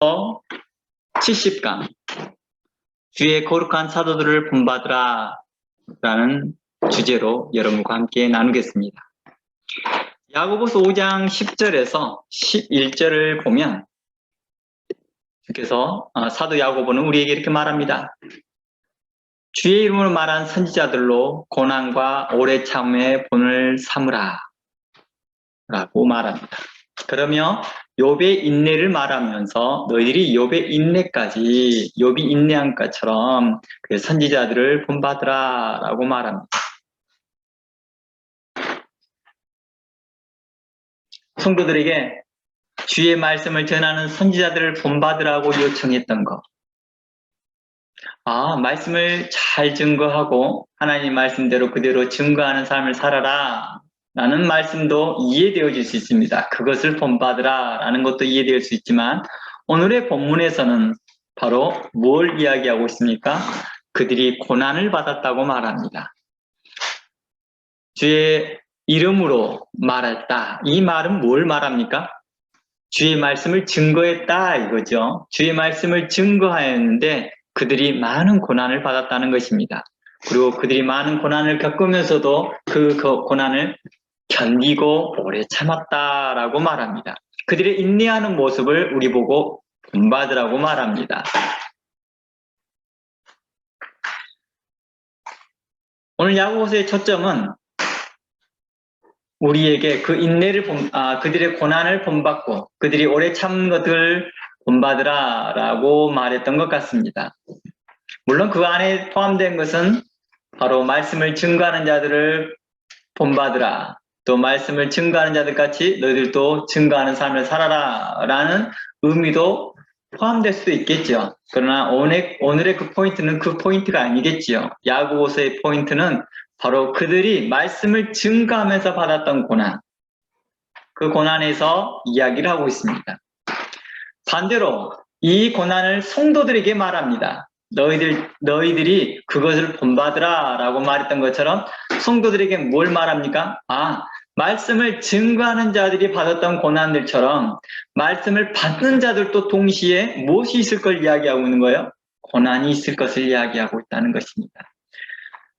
70강 주의 거룩한 사도들을 본받으라 라는 주제로 여러분과 함께 나누겠습니다. 야고보서 5장 10절에서 11절을 보면 주께서 사도 야고보는 우리에게 이렇게 말합니다. 주의 이름으로 말한 선지자들로 고난과 오래 참음의 본을 삼으라 라고 말합니다. 그러며 욥의 인내를 말하면서 너희들이 욥의 인내까지 욥이 인내한 것처럼 그 선지자들을 본받으라 라고 말합니다. 성도들에게 주의 말씀을 전하는 선지자들을 본받으라고 요청했던 것. 말씀을 잘 증거하고 하나님 말씀대로 그대로 증거하는 삶을 살아라 라는 말씀도 이해되어질 수 있습니다. 그것을 본받으라 라는 것도 이해될 수 있지만 오늘의 본문에서는 바로 뭘 이야기하고 있습니까? 그들이 고난을 받았다고 말합니다. 주의 이름으로 말했다. 이 말은 뭘 말합니까? 주의 말씀을 증거했다 이거죠. 주의 말씀을 증거하였는데 그들이 많은 고난을 받았다는 것입니다. 그리고 그들이 많은 고난을 겪으면서도 그 고난을 견디고 오래 참았다라고 말합니다. 그들의 인내하는 모습을 우리 보고 본받으라고 말합니다. 오늘 야고보서의 초점은 우리에게 그 인내를 그들의 고난을 본받고 그들이 오래 참는 것을 본받으라 라고 말했던 것 같습니다. 물론 그 안에 포함된 것은 바로 말씀을 증거하는 자들을 본받으라, 또 말씀을 증거하는 자들 같이 너희들도 증거하는 삶을 살아라 라는 의미도 포함될 수도 있겠죠. 그러나 오늘의 그 포인트는 그 포인트가 아니겠지요. 야고보서의 포인트는 바로 그들이 말씀을 증거하면서 받았던 고난, 그 고난에서 이야기를 하고 있습니다. 반대로 이 고난을 성도들에게 말합니다. 너희들이 그것을 본받으라 라고 말했던 것처럼 성도들에게 뭘 말합니까? 말씀을 증거하는 자들이 받았던 고난들처럼 말씀을 받는 자들도 동시에 무엇이 있을 걸 이야기하고 있는 거예요? 고난이 있을 것을 이야기하고 있다는 것입니다.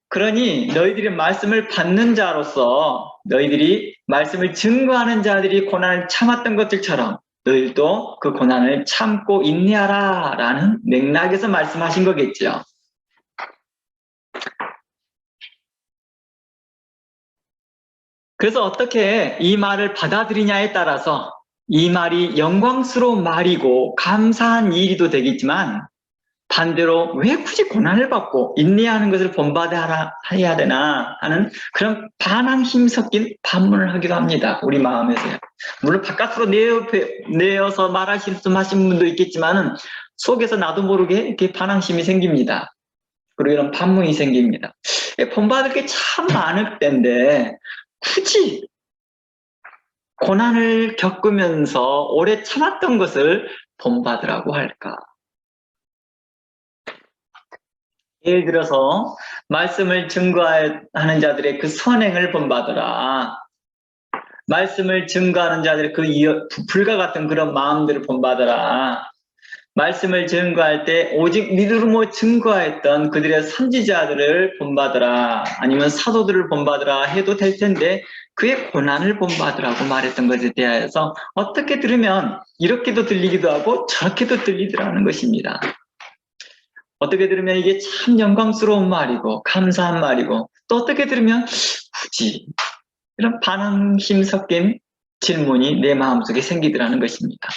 그러니 너희들이 말씀을 받는 자로서 너희들이 말씀을 증거하는 자들이 고난을 참았던 것들처럼 너희도 그 고난을 참고 인내하라 라는 맥락에서 말씀하신 거겠죠. 그래서 어떻게 이 말을 받아들이냐에 따라서 이 말이 영광스러운 말이고 감사한 일이도 되겠지만 반대로 왜 굳이 고난을 받고 인내하는 것을 본받아야 되나 하는 그런 반항심 섞인 반문을 하기도 합니다. 우리 마음에서요. 물론 바깥으로 내어서 말하시는 분도 있겠지만은 속에서 나도 모르게 이렇게 반항심이 생깁니다. 그리고 이런 반문이 생깁니다. 본받을 게 참 많을 텐데 굳이 고난을 겪으면서 오래 참았던 것을 본받으라고 할까? 예를 들어서 말씀을 증거하는 자들의 그 선행을 본받으라. 말씀을 증거하는 자들의 그 불과 같은 그런 마음들을 본받으라. 말씀을 증거할 때 오직 믿음으로 증거했던 그들의 선지자들을 본받으라. 아니면 사도들을 본받으라 해도 될 텐데 그의 고난을 본받으라고 말했던 것에 대해서 어떻게 들으면 이렇게도 들리기도 하고 저렇게도 들리더라는 것입니다. 어떻게 들으면 이게 참 영광스러운 말이고 감사한 말이고 또 어떻게 들으면 굳이 이런 반응심 섞인 질문이 내 마음속에 생기더라는 것입니다.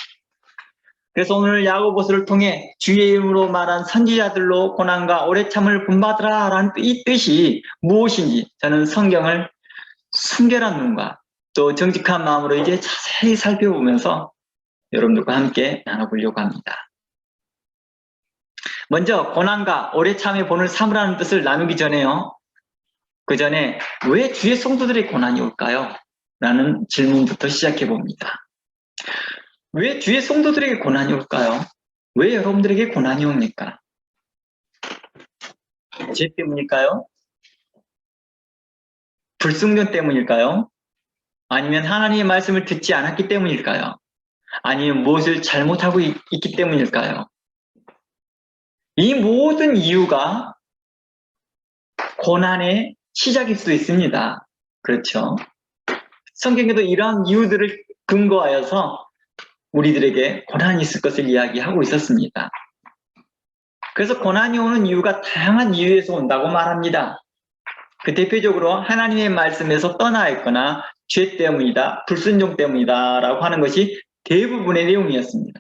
그래서 오늘 야고보서를 통해 주의 이름으로 말한 선지자들로 고난과 오래 참을 본받으라 라는 이 뜻이 무엇인지 저는 성경을 순결한 눈과 또 정직한 마음으로 이제 자세히 살펴보면서 여러분들과 함께 나눠보려고 합니다. 먼저 고난과 오래 참의 본을 삼으라는 뜻을 나누기 전에요. 그 전에 왜 주의 성도들의 고난이 올까요? 라는 질문부터 시작해 봅니다. 왜 주의 성도들에게 고난이 올까요? 왜 여러분들에게 고난이 옵니까? 죄 때문일까요? 불순종 때문일까요? 아니면 하나님의 말씀을 듣지 않았기 때문일까요? 아니면 무엇을 잘못하고 있기 때문일까요? 이 모든 이유가 고난의 시작일 수도 있습니다. 그렇죠? 성경에도 이러한 이유들을 근거하여서 우리들에게 고난이 있을 것을 이야기하고 있었습니다. 그래서 고난이 오는 이유가 다양한 이유에서 온다고 말합니다. 그 대표적으로 하나님의 말씀에서 떠나 있거나 죄 때문이다, 불순종 때문이다 라고 하는 것이 대부분의 내용이었습니다.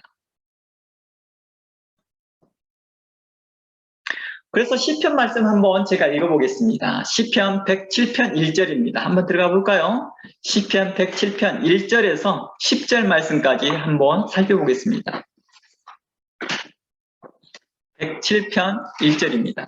그래서 시편 말씀 한번 제가 읽어보겠습니다. 시편 107편 1절입니다. 한번 들어가 볼까요? 시편 107편 1절에서 10절 말씀까지 한번 살펴보겠습니다. 107편 1절입니다.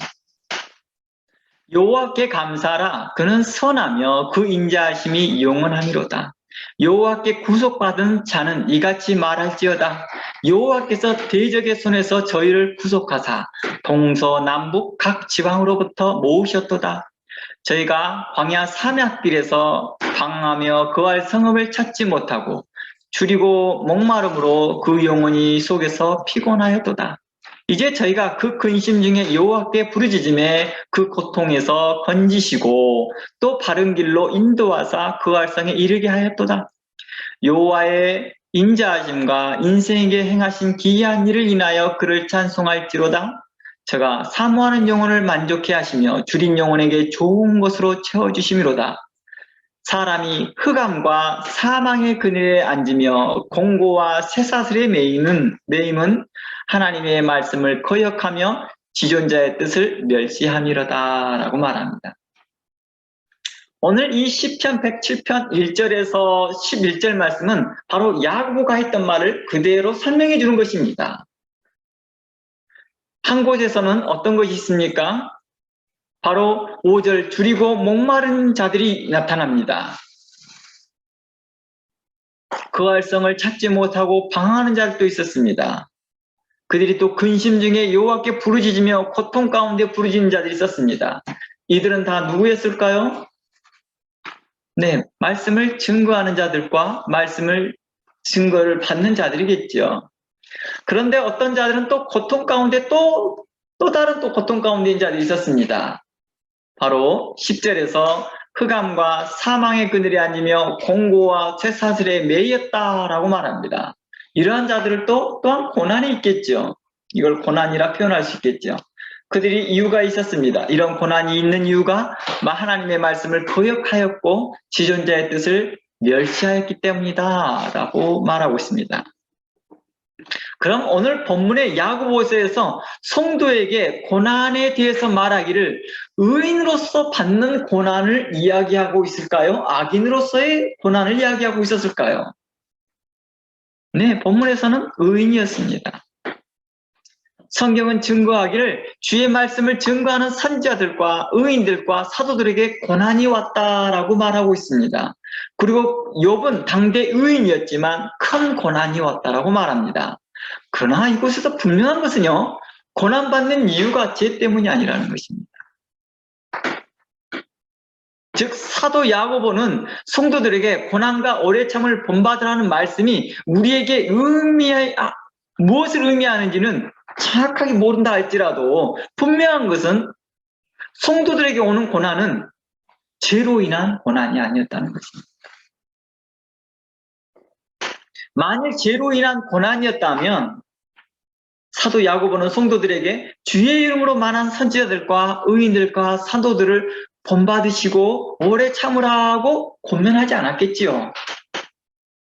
여호와께 감사하라. 그는 선하며 그 인자하심이 영원하미로다. 여호와께 구속받은 자는 이같이 말할지어다. 여호와께서 대적의 손에서 저희를 구속하사 동서남북 각 지방으로부터 모으셨도다. 저희가 광야 삼약길에서 방황하며 거할 성읍을 찾지 못하고 줄이고 목마름으로 그 영혼이 속에서 피곤하였도다. 이제 저희가 그 근심 중에 여호와께 부르짖음에 그 고통에서 건지시고 또 바른 길로 인도하사 그 활성에 이르게 하였도다. 여호와의 인자하심과 인생에게 행하신 기이한 일을 인하여 그를 찬송할지로다. 저가 사모하는 영혼을 만족해 하시며 줄인 영혼에게 좋은 것으로 채워주심이로다. 사람이 흑암과 사망의 그늘에 앉으며 공고와 쇠사슬에 매임은 하나님의 말씀을 거역하며 지존자의 뜻을 멸시함이로다 라고 말합니다. 오늘 이 시편 107편 1절에서 11절 말씀은 바로 야고보가 했던 말을 그대로 설명해 주는 것입니다. 한 곳에서는 어떤 것이 있습니까? 바로 5절 줄이고 목마른 자들이 나타납니다. 그 활성을 찾지 못하고 방황하는 자들도 있었습니다. 그들이 또 근심 중에 여호와께 부르짖으며 고통 가운데 부르짖는 자들이 있었습니다. 이들은 다 누구였을까요? 네, 말씀을 증거하는 자들과 말씀을 증거를 받는 자들이겠죠. 그런데 어떤 자들은 또 고통 가운데 또 다른 고통 가운데 있는 자들이 있었습니다. 바로 10절에서 흑암과 사망의 그늘이 아니며 공고와 쇠사슬에 매였다라고 말합니다. 이러한 자들은 또한 고난이 있겠죠. 이걸 고난이라 표현할 수 있겠죠. 그들이 이유가 있었습니다. 이런 고난이 있는 이유가 하나님의 말씀을 거역하였고 지존자의 뜻을 멸시하였기 때문이다 라고 말하고 있습니다. 그럼 오늘 본문의 야고보서에서 성도에게 고난에 대해서 말하기를 의인으로서 받는 고난을 이야기하고 있을까요? 악인으로서의 고난을 이야기하고 있었을까요? 네, 본문에서는 의인이었습니다. 성경은 증거하기를 주의 말씀을 증거하는 선지자들과 의인들과 사도들에게 고난이 왔다라고 말하고 있습니다. 그리고 욥은 당대 의인이었지만 큰 고난이 왔다라고 말합니다. 그러나 이곳에서 분명한 것은요, 고난받는 이유가 죄 때문이 아니라는 것입니다. 즉 사도 야고보는 성도들에게 고난과 오래 참을 본받으라는 말씀이 우리에게 무엇을 의미하는지는 정확하게 모른다 할지라도 분명한 것은 성도들에게 오는 고난은 죄로 인한 고난이 아니었다는 것입니다. 만일 죄로 인한 고난이었다면 사도 야고보는 성도들에게 주의 이름으로 만한 선지자들과 의인들과 사도들을 본받으시고 오래 참으라고 권면하지 않았겠지요.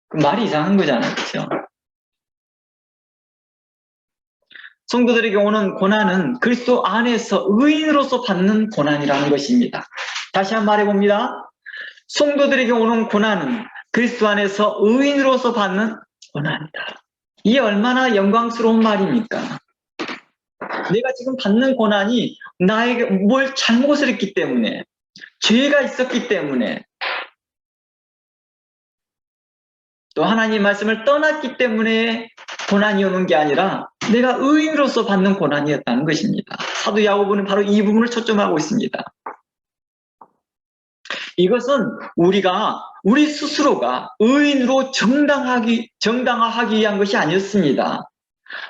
그 말이 이상한 거잖아요. 그렇죠? 성도들에게 오는 고난은 그리스도 안에서 의인으로서 받는 고난이라는 것입니다. 다시 한번 말해봅니다. 성도들에게 오는 고난은 그리스도 안에서 의인으로서 받는 고난이다. 이게 얼마나 영광스러운 말입니까? 내가 지금 받는 고난이 나에게 뭘 잘못을 했기 때문에, 죄가 있었기 때문에, 또 하나님 말씀을 떠났기 때문에 고난이 오는 게 아니라 내가 의인으로서 받는 고난이었다는 것입니다. 사도 야고보는 바로 이 부분을 초점하고 있습니다. 이것은 우리 스스로가 의인으로 정당화하기 위한 것이 아니었습니다.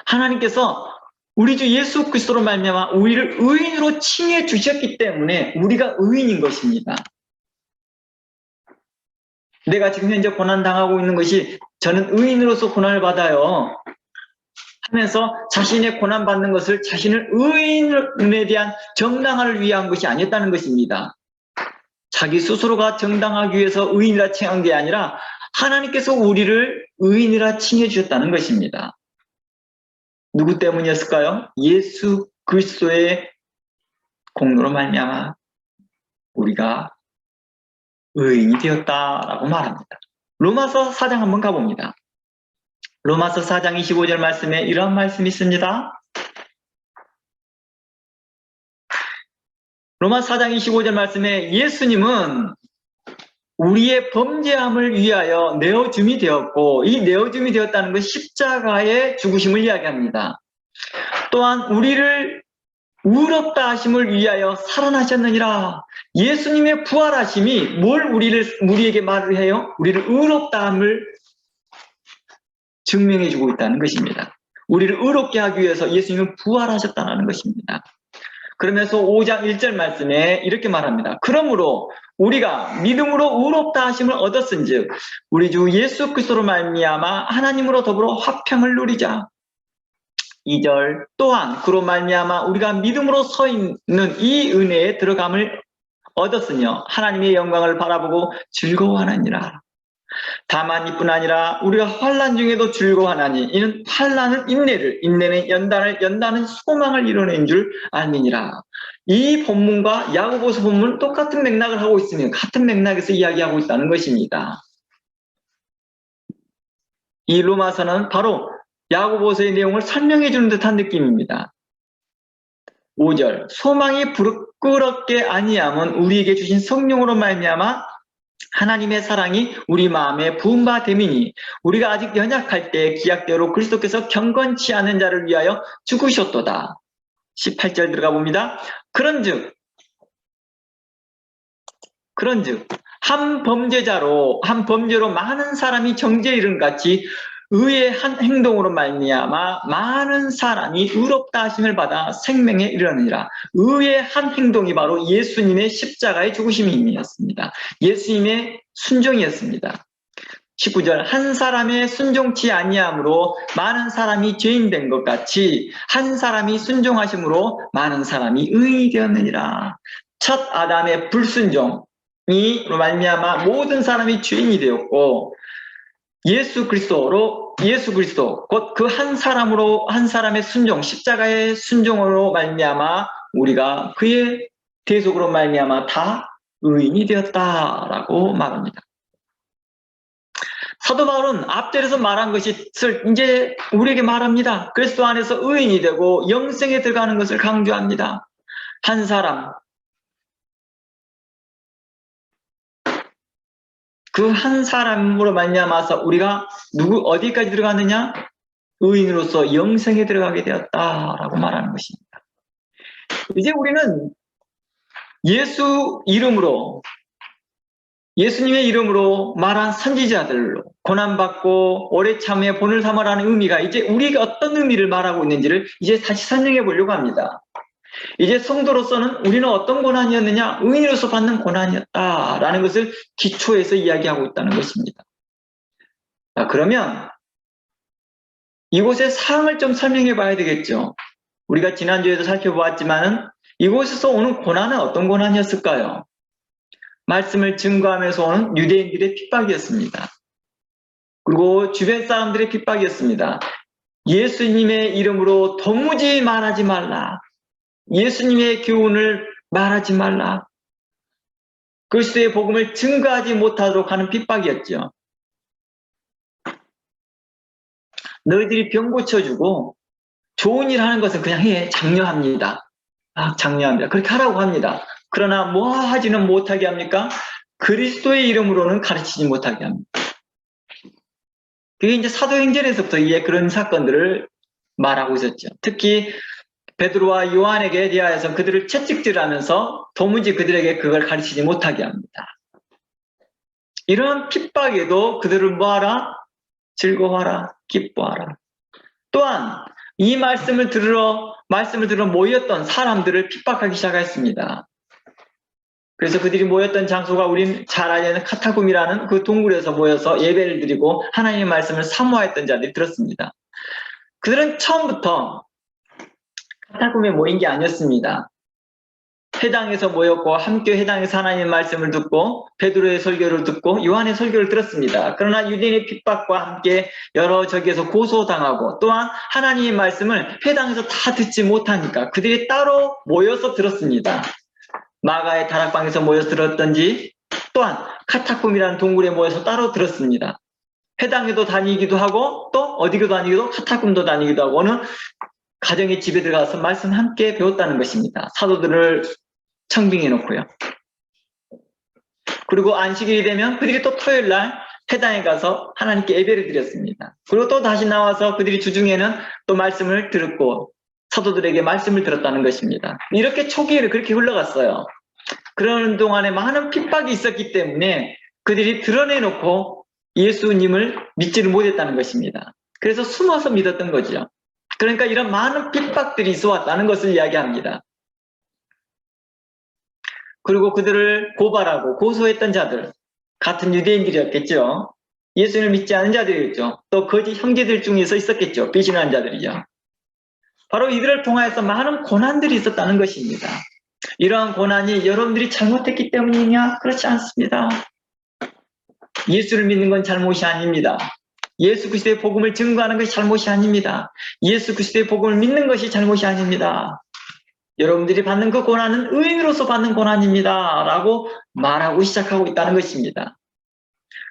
하나님께서 우리 주 예수 그리스도로 말미암아 우리를 의인으로 칭해 주셨기 때문에 우리가 의인인 것입니다. 내가 지금 현재 고난당하고 있는 것이 저는 의인으로서 고난을 받아요 하면서 자신의 고난받는 것을 자신을 의인에 대한 정당화를 위한 것이 아니었다는 것입니다. 자기 스스로가 정당하기 위해서 의인이라 칭한 게 아니라 하나님께서 우리를 의인이라 칭해 주셨다는 것입니다. 누구 때문이었을까요? 예수 그리스도의 공로로 말미암아 우리가 의인이 되었다라고 말합니다. 로마서 4장 한번 가봅니다. 로마서 4장 25절 말씀에 이런 말씀이 있습니다. 로마서 4장 25절 말씀에 예수님은 우리의 범죄함을 위하여 내어줌이 되었고, 이 내어줌이 되었다는 것은 십자가의 죽으심을 이야기합니다. 또한 우리를 의롭다 하심을 위하여 살아나셨느니라. 예수님의 부활하심이 우리에게 말을 해요? 우리를 의롭다 함을 증명해 주고 있다는 것입니다. 우리를 의롭게 하기 위해서 예수님은 부활하셨다는 것입니다. 그러면서 5장 1절 말씀에 이렇게 말합니다. 그러므로 우리가 믿음으로 의롭다 하심을 얻었은즉 우리 주 예수 그리스도로 말미암아 하나님으로 더불어 화평을 누리자. 2절 또한 그로 말미암아 우리가 믿음으로 서 있는 이 은혜에 들어감을 얻었으며 하나님의 영광을 바라보고 즐거워하느니라. 다만 이뿐 아니라 우리가 환난 중에도 즐거워하나니 이는 환난은 인내를, 인내는 연단을, 연단은 소망을 이루는 줄 알미니라. 이 본문과 야고보서 본문은 똑같은 맥락을 하고 있으며 같은 맥락에서 이야기하고 있다는 것입니다. 이 로마서는 바로 야고보서의 내용을 설명해 주는 듯한 느낌입니다. 5절 소망이 부끄럽게 아니함은 우리에게 주신 성령으로 말미암아 하나님의 사랑이 우리 마음에 부은 바 됨이니 우리가 아직 연약할 때 기약대로 그리스도께서 경건치 않은 자를 위하여 죽으셨도다. 18절 들어가 봅니다. 그런즉 한 범죄로 많은 사람이 정죄에 이른 같이 의의 한 행동으로 말미암아 많은 사람이 의롭다 하심을 받아 생명에 이르느니라. 의의 한 행동이 바로 예수님의 십자가의 죽으심이었습니다. 예수님의 순종이었습니다. 19절 한 사람의 순종치 아니함으로 많은 사람이 죄인 된 것 같이 한 사람이 순종하심으로 많은 사람이 의인이 되었느니라. 첫 아담의 불순종이 말미암아 모든 사람이 죄인이 되었고 예수 그리스도 곧 그 한 사람의 순종 십자가의 순종으로 말미암아 우리가 그의 대속으로 말미암아 다 의인이 되었다라고 말합니다. 사도 바울은 앞절에서 말한 것을 이제 우리에게 말합니다. 그리스도 안에서 의인이 되고 영생에 들어가는 것을 강조합니다. 한 사람 그 한 사람으로 말미암아서 우리가 어디까지 들어갔느냐? 의인으로서 영생에 들어가게 되었다라고 말하는 것입니다. 이제 우리는 예수님의 이름으로 말한 선지자들로 고난받고 오래 참에 본을 삼으라는 의미가 이제 우리가 어떤 의미를 말하고 있는지를 이제 다시 설명해 보려고 합니다. 이제 성도로서는 우리는 어떤 고난이었느냐? 의인으로서 받는 고난이었다라는 것을 기초에서 이야기하고 있다는 것입니다. 자, 그러면 이곳의 상황을 좀 설명해 봐야 되겠죠. 우리가 지난주에도 살펴보았지만 이곳에서 오는 고난은 어떤 고난이었을까요? 말씀을 증거하면서 오는 유대인들의 핍박이었습니다. 그리고 주변 사람들의 핍박이었습니다. 예수님의 이름으로 도무지 말하지 말라. 예수님의 교훈을 말하지 말라. 그리스도의 복음을 증거하지 못하도록 하는 핍박이었죠. 너희들이 병 고쳐주고 좋은 일 하는 것은 그냥 해. 장려합니다. 장려합니다. 그렇게 하라고 합니다. 그러나 뭐 하지는 못하게 합니까? 그리스도의 이름으로는 가르치지 못하게 합니다. 그게 이제 사도행전에서부터 그런 사건들을 말하고 있었죠. 특히 베드로와 요한에게 대하여서 그들을 채찍질하면서 도무지 그들에게 그걸 가르치지 못하게 합니다. 이런 핍박에도 그들을 뭐하라? 즐거워하라, 기뻐하라. 또한 이 말씀을 들으러 모였던 사람들을 핍박하기 시작했습니다. 그래서 그들이 모였던 장소가 우린 잘 알려는 카타굼이라는 그 동굴에서 모여서 예배를 드리고 하나님의 말씀을 사모했던 자들이 들었습니다. 그들은 처음부터 카타굼에 모인 게 아니었습니다. 회당에서 모였고 함께 회당에서 하나님의 말씀을 듣고 베드로의 설교를 듣고 요한의 설교를 들었습니다. 그러나 유대인의 핍박과 함께 여러 저기에서 고소당하고 또한 하나님의 말씀을 회당에서 다 듣지 못하니까 그들이 따로 모여서 들었습니다. 마가의 다락방에서 모여서 들었던지 또한 카타쿰이라는 동굴에 모여서 따로 들었습니다. 회당에도 다니기도 하고 또 어디도 다니기도 카타쿰도 다니기도 하고 어느 가정의 집에 들어가서 말씀 함께 배웠다는 것입니다. 사도들을 청빙해 놓고요. 그리고 안식일이 되면 그들이 또 토요일날 회당에 가서 하나님께 예배를 드렸습니다. 그리고 또 다시 나와서 그들이 주중에는 또 말씀을 들었고 사도들에게 말씀을 들었다는 것입니다. 이렇게 초기에는 그렇게 흘러갔어요. 그러는 동안에 많은 핍박이 있었기 때문에 그들이 드러내놓고 예수님을 믿지를 못했다는 것입니다. 그래서 숨어서 믿었던 거죠. 그러니까 이런 많은 핍박들이 있어 왔다는 것을 이야기합니다. 그리고 그들을 고발하고 고소했던 자들, 같은 유대인들이었겠죠. 예수님을 믿지 않은 자들이었죠. 또 거짓 형제들 중에서 있었겠죠. 배신한 자들이죠. 바로 이들을 통하여서 많은 고난들이 있었다는 것입니다. 이러한 고난이 여러분들이 잘못했기 때문이냐? 그렇지 않습니다. 예수를 믿는 건 잘못이 아닙니다. 예수 그리스도의 복음을 증거하는 것이 잘못이 아닙니다. 예수 그리스도의 복음을 믿는 것이 잘못이 아닙니다. 여러분들이 받는 그 고난은 의인으로서 받는 고난입니다. 라고 말하고 시작하고 있다는 것입니다.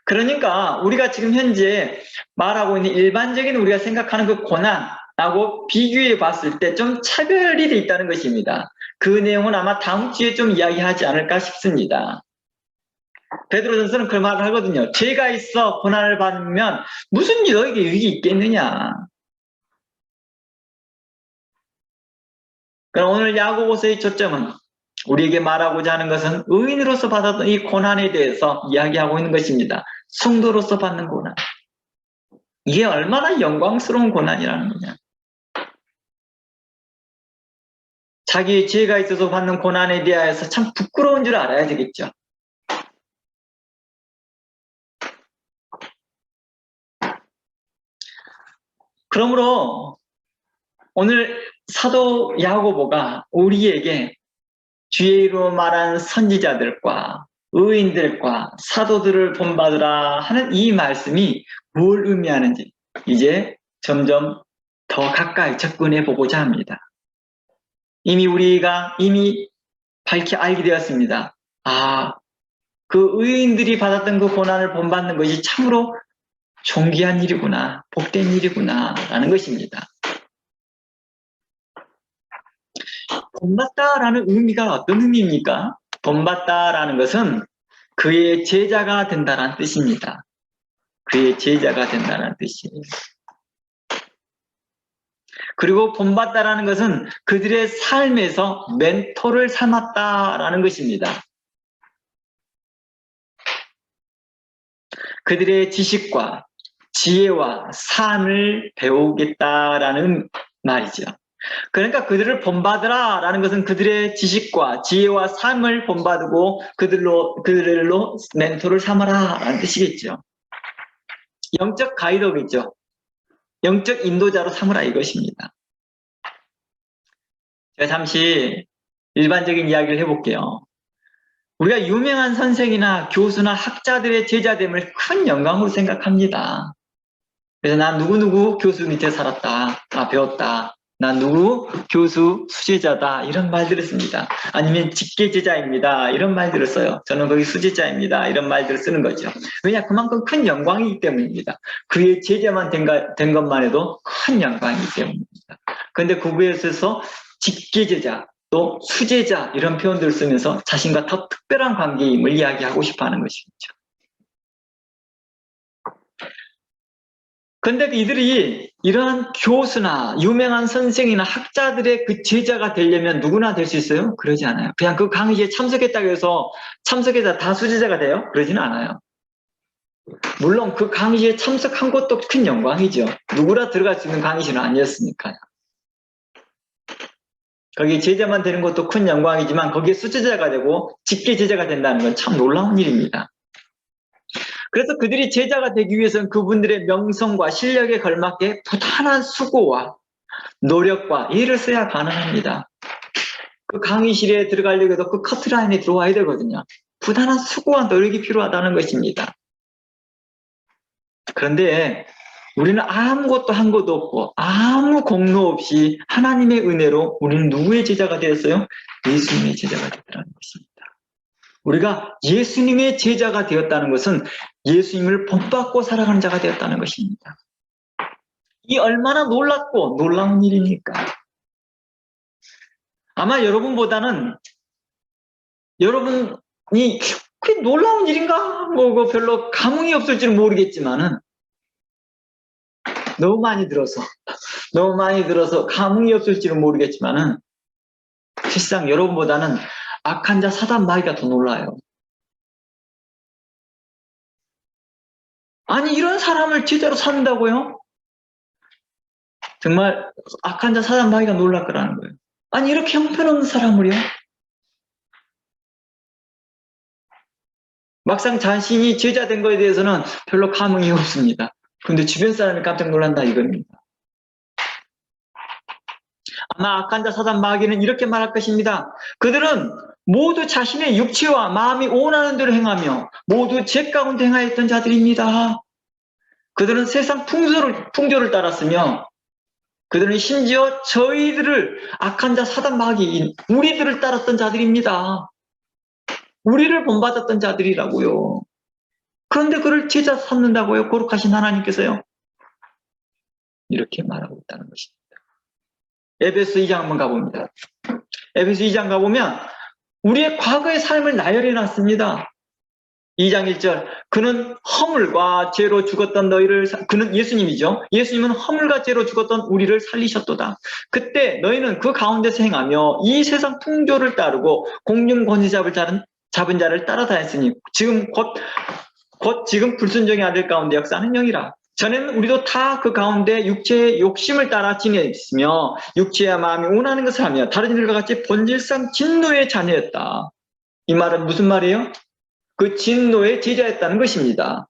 그러니까 우리가 지금 현재 말하고 있는 일반적인 우리가 생각하는 그 고난하고 비교해 봤을 때 좀 차별이 돼 있다는 것입니다. 그 내용은 아마 다음 주에 좀 이야기하지 않을까 싶습니다. 베드로전서는 그 말을 하거든요. 죄가 있어 고난을 받으면 무슨 너에게 유익이 있겠느냐. 그럼 오늘 야고보서의 초점은 우리에게 말하고자 하는 것은 의인으로서 받았던 이 고난에 대해서 이야기하고 있는 것입니다. 성도로서 받는 고난. 이게 얼마나 영광스러운 고난이라는 거냐. 자기의 죄가 있어서 받는 고난에 대하여서 참 부끄러운 줄 알아야 되겠죠. 그러므로 오늘 사도 야고보가 우리에게 주의 이름으로 말한 선지자들과 의인들과 사도들을 본받으라 하는 이 말씀이 뭘 의미하는지 이제 점점 더 가까이 접근해 보고자 합니다. 우리가 이미 밝히 알게 되었습니다. 그 의인들이 받았던 그 고난을 본받는 것이 참으로 존귀한 일이구나, 복된 일이구나 라는 것입니다. 본받다라는 의미가 어떤 의미입니까? 본받다라는 것은 그의 제자가 된다는 뜻입니다. 그의 제자가 된다는 뜻이에요. 그리고 본받다라는 것은 그들의 삶에서 멘토를 삼았다라는 것입니다. 그들의 지식과 지혜와 삶을 배우겠다라는 말이죠. 그러니까 그들을 본받으라 라는 것은 그들의 지식과 지혜와 삶을 본받고 그들로 멘토를 삼아라 라는 뜻이겠죠. 영적 가이드겠죠. 영적 인도자로 삼으라 이것입니다. 제가 잠시 일반적인 이야기를 해볼게요. 우리가 유명한 선생이나 교수나 학자들의 제자됨을 큰 영광으로 생각합니다. 그래서 난 누구누구 교수 밑에 살았다, 배웠다. 난 누구 교수 수제자다 이런 말들을 씁니다. 아니면 직계제자입니다 이런 말들을 써요. 저는 거기 수제자입니다 이런 말들을 쓰는 거죠. 왜냐 그만큼 큰 영광이기 때문입니다. 그의 제자만 된 것만 해도 큰 영광이기 때문입니다. 그런데 그곳에서 직계제자 또 수제자 이런 표현들을 쓰면서 자신과 더 특별한 관계임을 이야기하고 싶어하는 것이죠. 그런데 이들이 이러한 교수나 유명한 선생이나 학자들의 그 제자가 되려면 누구나 될 수 있어요? 그러지 않아요. 그냥 그 강의에 참석했다고 해서 참석해서 다 수제자가 돼요? 그러지는 않아요. 물론 그 강의실에 참석한 것도 큰 영광이죠. 누구나 들어갈 수 있는 강의실은 아니었으니까요. 거기 제자만 되는 것도 큰 영광이지만 거기에 수제자가 되고 직계 제자가 된다는 건 참 놀라운 일입니다. 그래서 그들이 제자가 되기 위해서는 그분들의 명성과 실력에 걸맞게 부단한 수고와 노력과 애를 써야 가능합니다. 그 강의실에 들어가려고 해도 그 커트라인에 들어와야 되거든요. 부단한 수고와 노력이 필요하다는 것입니다. 그런데 우리는 아무것도 한 것도 없고 아무 공로 없이 하나님의 은혜로 우리는 누구의 제자가 되었어요? 예수님의 제자가 되었다는 것입니다. 우리가 예수님의 제자가 되었다는 것은 예수님을 본받고 살아가는 자가 되었다는 것입니다. 이 얼마나 놀랍고 놀라운 일입니까? 아마 여러분보다는 여러분이 그게 놀라운 일인가? 뭐 별로 감흥이 없을지는 모르겠지만은 너무 많이 들어서 감흥이 없을지는 모르겠지만은 실상 여러분보다는 악한 자 사단 마귀가 더 놀라요. 아니 이런 사람을 제자로 삼는다고요? 정말 악한 자 사단 마귀가 놀랄 거라는 거예요. 아니 이렇게 형편없는 사람을요? 막상 자신이 제자 된 거에 대해서는 별로 감흥이 없습니다. 근데 주변 사람이 깜짝 놀란다 이겁니다. 아마 악한 자 사단 마귀는 이렇게 말할 것입니다. 그들은 모두 자신의 육체와 마음이 원하는 대로 행하며 모두 죄 가운데 행하였던 자들입니다. 그들은 세상 풍조를 따랐으며 그들은 심지어 저희들을 악한 자 사단 마귀인 우리들을 따랐던 자들입니다. 우리를 본받았던 자들이라고요. 그런데 그를 제자 삼는다고요? 거룩하신 하나님께서요. 이렇게 말하고 있다는 것입니다. 에베소 2장 한번 가봅니다. 에베소 2장 가보면 우리의 과거의 삶을 나열해 놨습니다. 2장 1절 그는 허물과 죄로 죽었던 너희를 그는 예수님이죠. 예수님은 허물과 죄로 죽었던 우리를 살리셨도다. 그때 너희는 그 가운데서 행하며 이 세상 풍조를 따르고 공중 권세 잡은 자를 따라다녔으니 지금 곧 지금 불순종의 아들 가운데 역사하는 영이라. 전에는 우리도 다 그 가운데 육체의 욕심을 따라 지냈으며 육체의 마음이 원하는 것을 하며 다른 이들과 같이 본질상 진노의 자녀였다. 이 말은 무슨 말이에요? 그 진노의 제자였다는 것입니다.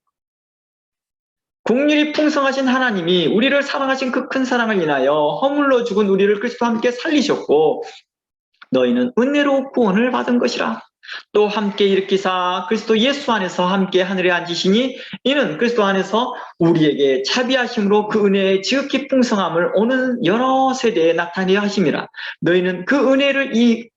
긍휼이 풍성하신 하나님이 우리를 사랑하신 그 큰 사랑을 인하여 허물로 죽은 우리를 그리스도와 함께 살리셨고 너희는 은혜로 구원을 받은 것이라. 또 함께 일으키사 그리스도 예수 안에서 함께 하늘에 앉으시니 이는 그리스도 안에서 우리에게 자비하심으로 그 은혜의 지극히 풍성함을 오는 여러 세대에 나타내려 하심이라. 너희는 그 은혜에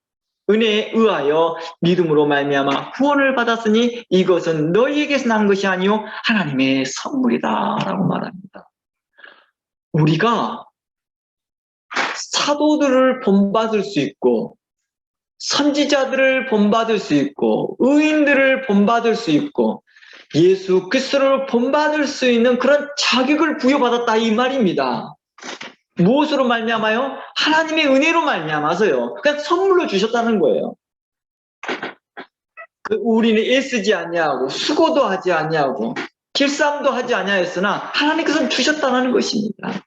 의하여 믿음으로 말미암아 구원을 받았으니 이것은 너희에게서 난 것이 아니요 하나님의 선물이다라고 말합니다. 우리가 사도들을 본받을 수 있고 선지자들을 본받을 수 있고 의인들을 본받을 수 있고 예수 그리스도를 본받을 수 있는 그런 자격을 부여받았다 이 말입니다. 무엇으로 말미암아요? 하나님의 은혜로 말미암아서요. 그냥 선물로 주셨다는 거예요. 우리는 애쓰지 아니하고 수고도 하지 아니하고 길쌈도 하지 아니하였으나 하나님께서 주셨다는 것입니다.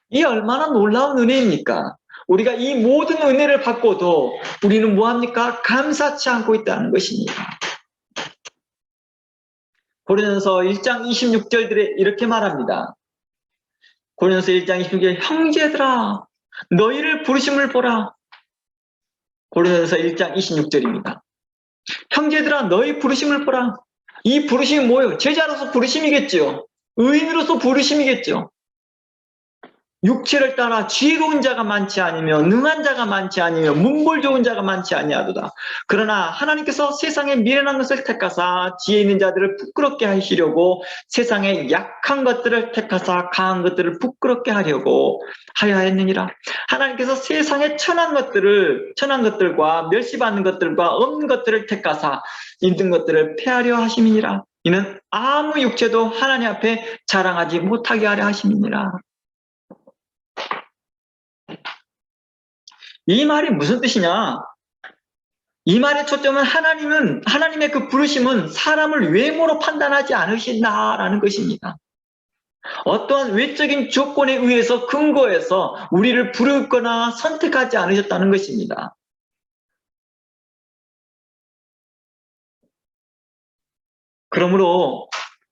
이 얼마나 놀라운 은혜입니까? 우리가 이 모든 은혜를 받고도 우리는 뭐합니까? 감사치 않고 있다는 것입니다. 고린도서 1장 26절들에 이렇게 말합니다. 고린도서 1장 26절 형제들아 너희를 부르심을 보라. 고린도서 1장 26절입니다. 형제들아 너희 부르심을 보라. 이 부르심이 뭐예요? 제자로서 부르심이겠죠. 의인으로서 부르심이겠죠. 육체를 따라 지혜로운 자가 많지 아니며 능한 자가 많지 아니며 문벌 좋은 자가 많지 아니하도다. 그러나 하나님께서 세상에 미련한 것을 택하사 지혜 있는 자들을 부끄럽게 하시려고 세상에 약한 것들을 택하사 강한 것들을 부끄럽게 하려고 하여 했느니라. 하나님께서 세상에 천한 것들과 멸시받는 것들과 없는 것들을 택하사 있는 것들을 폐하려 하심이니라. 이는 아무 육체도 하나님 앞에 자랑하지 못하게 하려 하심이니라. 이 말이 무슨 뜻이냐? 이 말의 초점은 하나님의 그 부르심은 사람을 외모로 판단하지 않으신다라는 것입니다. 어떠한 외적인 조건에 의해서 근거해서 우리를 부르거나 선택하지 않으셨다는 것입니다. 그러므로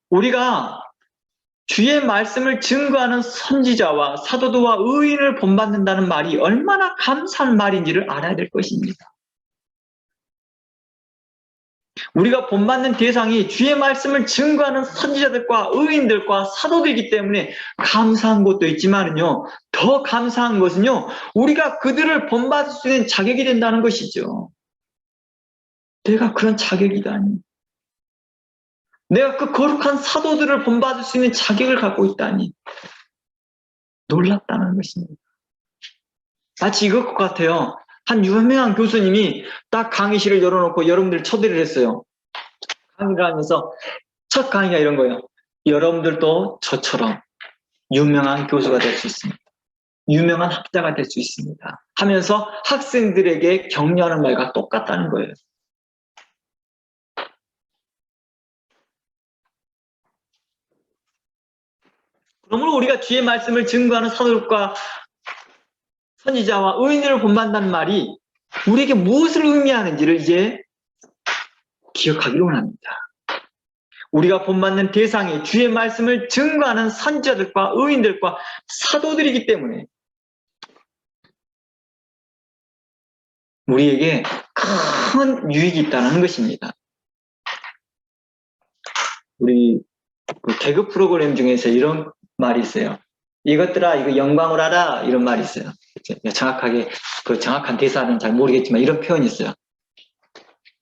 우리가 주의 말씀을 증거하는 선지자와 사도들과 의인을 본받는다는 말이 얼마나 감사한 말인지를 알아야 될 것입니다. 우리가 본받는 대상이 주의 말씀을 증거하는 선지자들과 의인들과 사도들이기 때문에 감사한 것도 있지만요, 더 감사한 것은요, 우리가 그들을 본받을 수 있는 자격이 된다는 것이죠. 내가 그런 자격이다니. 내가 그 거룩한 사도들을 본받을 수 있는 자격을 갖고 있다니. 놀랍다는 것입니다. 마치 이것 같아요. 한 유명한 교수님이 딱 강의실을 열어놓고 여러분들 초대를 했어요. 강의를 하면서 첫 강의가 이런 거예요. 여러분들도 저처럼 유명한 교수가 될 수 있습니다. 유명한 학자가 될 수 있습니다. 하면서 학생들에게 격려하는 말과 똑같다는 거예요. 그러므로 우리가 주의 말씀을 증거하는 사도들과 선지자와 의인들을 본받는다는 말이 우리에게 무엇을 의미하는지를 이제 기억하기를 원합니다. 우리가 본받는 대상이 주의 말씀을 증거하는 선지자들과 의인들과 사도들이기 때문에 우리에게 큰 유익이 있다는 것입니다. 우리 개그 프로그램 중에서 이런 말이 있어요. 이것들아, 이거 영광을 알아, 이런 말이 있어요. 정확하게 그 정확한 대사는 잘 모르겠지만 이런 표현이 있어요.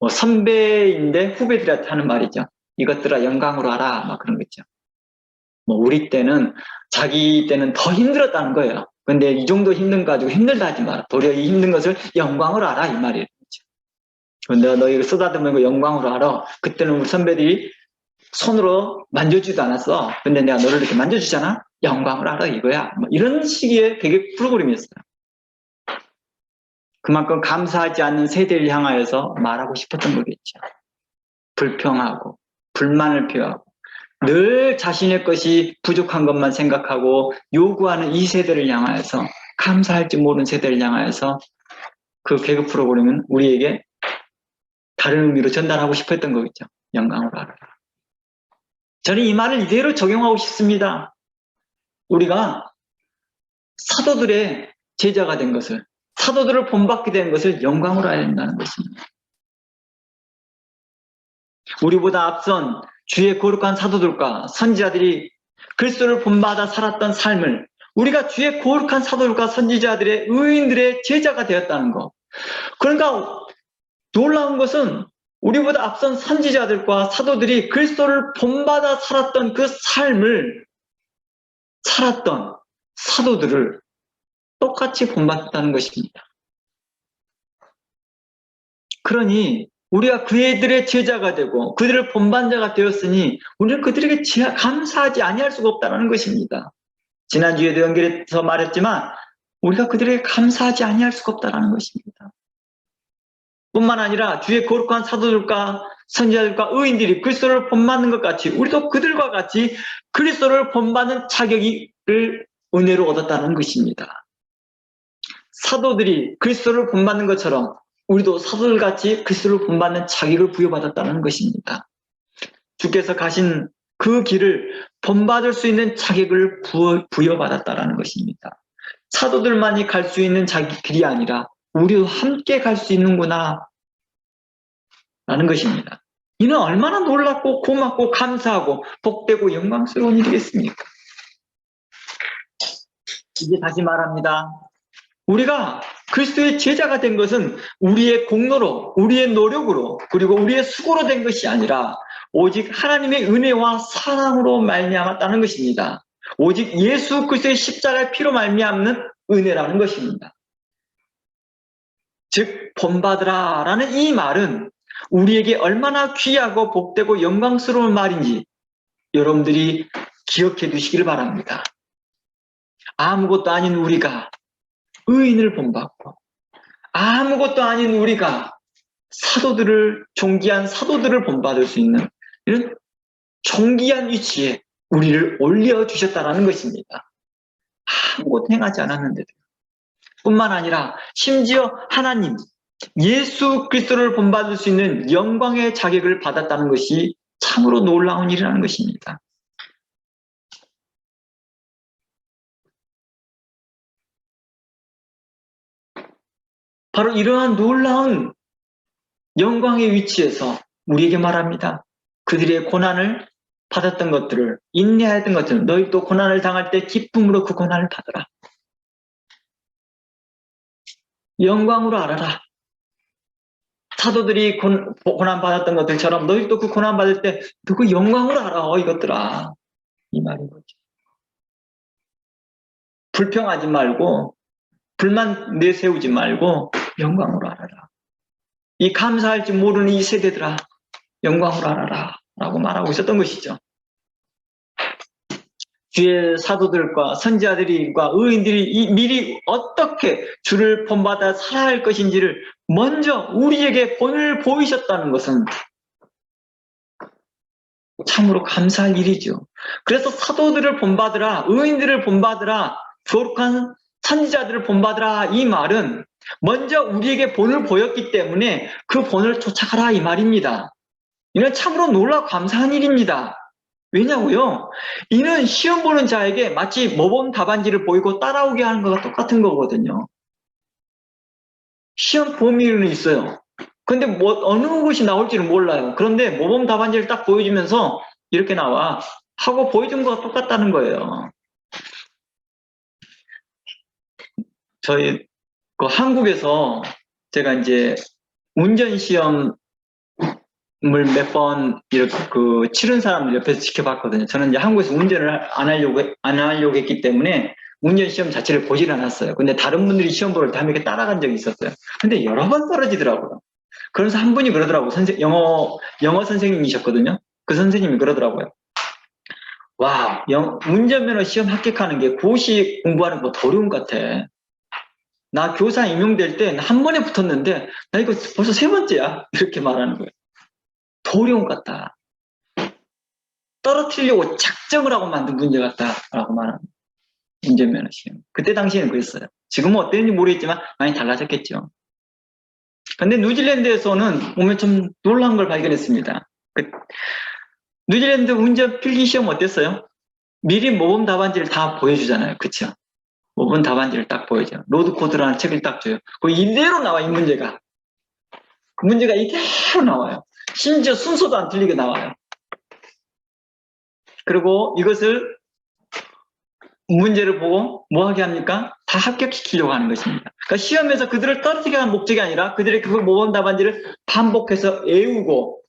선배인데 후배들한테 하는 말이죠. 이것들아 영광으로 알아, 막 그런 거 있죠. 우리 때는 자기 때는 더 힘들었다는 거예요. 근데 이 정도 힘든 거 가지고 힘들다 하지 마라. 도리어 이 힘든 것을 영광으로 알아, 이 말이에요. 내가 너희를 쓰다듬는 거 영광으로 알아. 그때는 우리 선배들이 손으로 만져주지도 않았어. 근데 내가 너를 이렇게 만져주잖아? 영광을 알아, 이거야. 이런 식의 되게 프로그램이었어요. 그만큼 감사하지 않는 세대를 향하여서 말하고 싶었던 거겠죠. 불평하고 불만을 표하고 늘 자신의 것이 부족한 것만 생각하고 요구하는 이 세대를 향하여서, 감사할 줄 모르는 세대를 향하여서 그 개그 프로그램은 우리에게 다른 의미로 전달하고 싶었던 거겠죠. 영광을 알아라. 저는 이 말을 이대로 적용하고 싶습니다. 우리가 사도들의 제자가 된 것을, 사도들을 본받게 된 것을 영광으로 알아야 된다는 것입니다. 우리보다 앞선 주의 거룩한 사도들과 선지자들이 그리스도를 본받아 살았던 삶을 우리가 주의 거룩한 사도들과 선지자들의 의인들의 제자가 되었다는 것. 그러니까 놀라운 것은 우리보다 앞선 선지자들과 사도들이 그리스도를 본받아 살았던 그 삶을 살았던 사도들을 똑같이 본받았다는 것입니다. 그러니 우리가 그들의 제자가 되고 그들을 본받는 자가 되었으니 우리는 그들에게 감사하지 아니할 수가 없다는 것입니다. 지난주에도 연결해서 말했지만 우리가 그들에게 감사하지 아니할 수가 없다는 것입니다. 뿐만 아니라 주의 거룩한 사도들과 선지자들과 의인들이 그리스도를 본받는 것 같이 우리도 그들과 같이 그리스도를 본받는 자격을 은혜로 얻었다는 것입니다. 사도들이 그리스도를 본받는 것처럼 우리도 사도들같이 그리스도를 본받는 자격을 부여받았다는 것입니다. 주께서 가신 그 길을 본받을 수 있는 자격을 부여받았다는 것입니다. 사도들만이 갈 수 있는 자기 길이 아니라 우리도 함께 갈 수 있는구나 라는 것입니다. 이는 얼마나 놀랍고 고맙고 감사하고 복되고 영광스러운 일이겠습니까? 이제 다시 말합니다. 우리가 그리스도의 제자가 된 것은 우리의 공로로, 우리의 노력으로, 그리고 우리의 수고로 된 것이 아니라 오직 하나님의 은혜와 사랑으로 말미암았다는 것입니다. 오직 예수 그리스도의 십자가의 피로 말미암는 은혜라는 것입니다. 즉 본받으라 라는 이 말은 우리에게 얼마나 귀하고 복되고 영광스러운 말인지 여러분들이 기억해 두시기를 바랍니다. 아무것도 아닌 우리가 의인을 본받고 아무것도 아닌 우리가 존귀한 사도들을 본받을 수 있는 이런 존귀한 위치에 우리를 올려주셨다는 것입니다. 아무것도 행하지 않았는데도. 뿐만 아니라 심지어 하나님, 예수 그리스도를 본받을 수 있는 영광의 자격을 받았다는 것이 참으로 놀라운 일이라는 것입니다. 바로 이러한 놀라운 영광의 위치에서 우리에게 말합니다. 그들의 고난을 받았던 것들을, 인내하였던 것들을, 너희도 고난을 당할 때 기쁨으로 그 고난을 받아라. 영광으로 알아라. 사도들이 고난 받았던 것들처럼 너희도 그 고난 받을 때 그 영광으로 알아, 이것들아. 이 말인 거죠. 불평하지 말고, 불만 내세우지 말고 영광으로 알아라. 이 감사할지 모르는 이 세대들아, 영광으로 알아라 라고 말하고 있었던 것이죠. 주의 사도들과 선지자들과 의인들이 미리 어떻게 주를 본받아 살아야 할 것인지를 먼저 우리에게 본을 보이셨다는 것은 참으로 감사할 일이죠. 그래서 사도들을 본받으라, 의인들을 본받으라, 거룩한 선지자들을 본받으라, 이 말은 먼저 우리에게 본을 보였기 때문에 그 본을 쫓아가라, 이 말입니다. 이는 참으로 놀라고 감사한 일입니다. 왜냐고요? 이는 시험 보는 자에게 마치 모범 답안지를 보이고 따라오게 하는 것과 똑같은 거거든요. 시험 범위는 있어요. 근데 어느 것이 나올지는 몰라요. 그런데 모범 답안지를 딱 보여주면서 이렇게 나와 하고 보여준 것과 똑같다는 거예요. 저희 한국에서 제가 이제 운전 시험을 몇 번 이렇게 치른 사람들 옆에서 지켜봤거든요. 저는 이제 한국에서 운전을 안 하려고 했기 때문에 운전 시험 자체를 보질 않았어요. 근데 다른 분들이 시험 볼 때 한번 이렇게 따라간 적이 있었어요. 근데 여러 번 떨어지더라고요. 그래서 한 분이 그러더라고요. 영어 선생님이셨거든요. 그 선생님이 그러더라고요. 와, 운전면허 시험 합격하는 게 고시 공부하는 거 더 어려운 것 같아. 나 교사 임용될 때 한 번에 붙었는데 나 이거 벌써 3번째야. 이렇게 말하는 거예요. 더 어려운 것 같다. 떨어뜨리려고 작정을 하고 만든 문제 같다라고 말하는 운전면허 시험. 그때 당시에는 그랬어요. 지금은 어땠는지 모르겠지만 많이 달라졌겠죠. 근데 뉴질랜드에서는 보면 좀 놀라운 걸 발견했습니다. 뉴질랜드 운전 필기 시험 어땠어요? 미리 모범 답안지를 다 보여주잖아요. 그쵸? 모범 답안지를 딱 보여줘요. 로드 코드라는 책을 딱 줘요. 그 이대로 나와, 이 문제가. 그 문제가 이대로 나와요. 심지어 순서도 안 틀리게 나와요. 그리고 이것을 문제를 보고 뭐 하게 합니까? 다 합격시키려고 하는 것입니다. 그러니까 시험에서 그들을 떨어뜨리게 하는 목적이 아니라 그들의 그 모범 답안지를 반복해서 외우고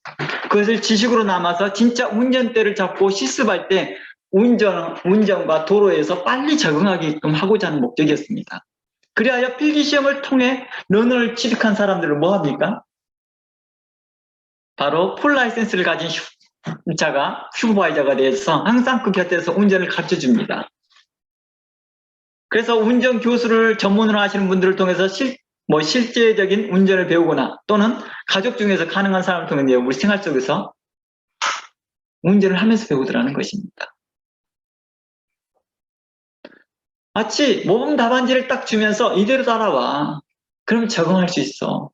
그것을 지식으로 남아서 진짜 운전대를 잡고 실습할 때 운전과 도로에서 빨리 적응하게끔 하고자 하는 목적이었습니다. 그리하여 필기시험을 통해 러너를 취득한 사람들을 뭐 합니까? 바로 풀라이센스를 가진 슈퍼바이저가 돼서 항상 그 곁에서 운전을 가르쳐줍니다. 그래서 운전 교수를 전문으로 하시는 분들을 통해서 실제적인 운전을 배우거나 또는 가족 중에서 가능한 사람을 통해 우리 생활 속에서 운전을 하면서 배우더라는 것입니다. 마치 모범 답안지를 딱 주면서 이대로 따라와. 그러면 적응할 수 있어.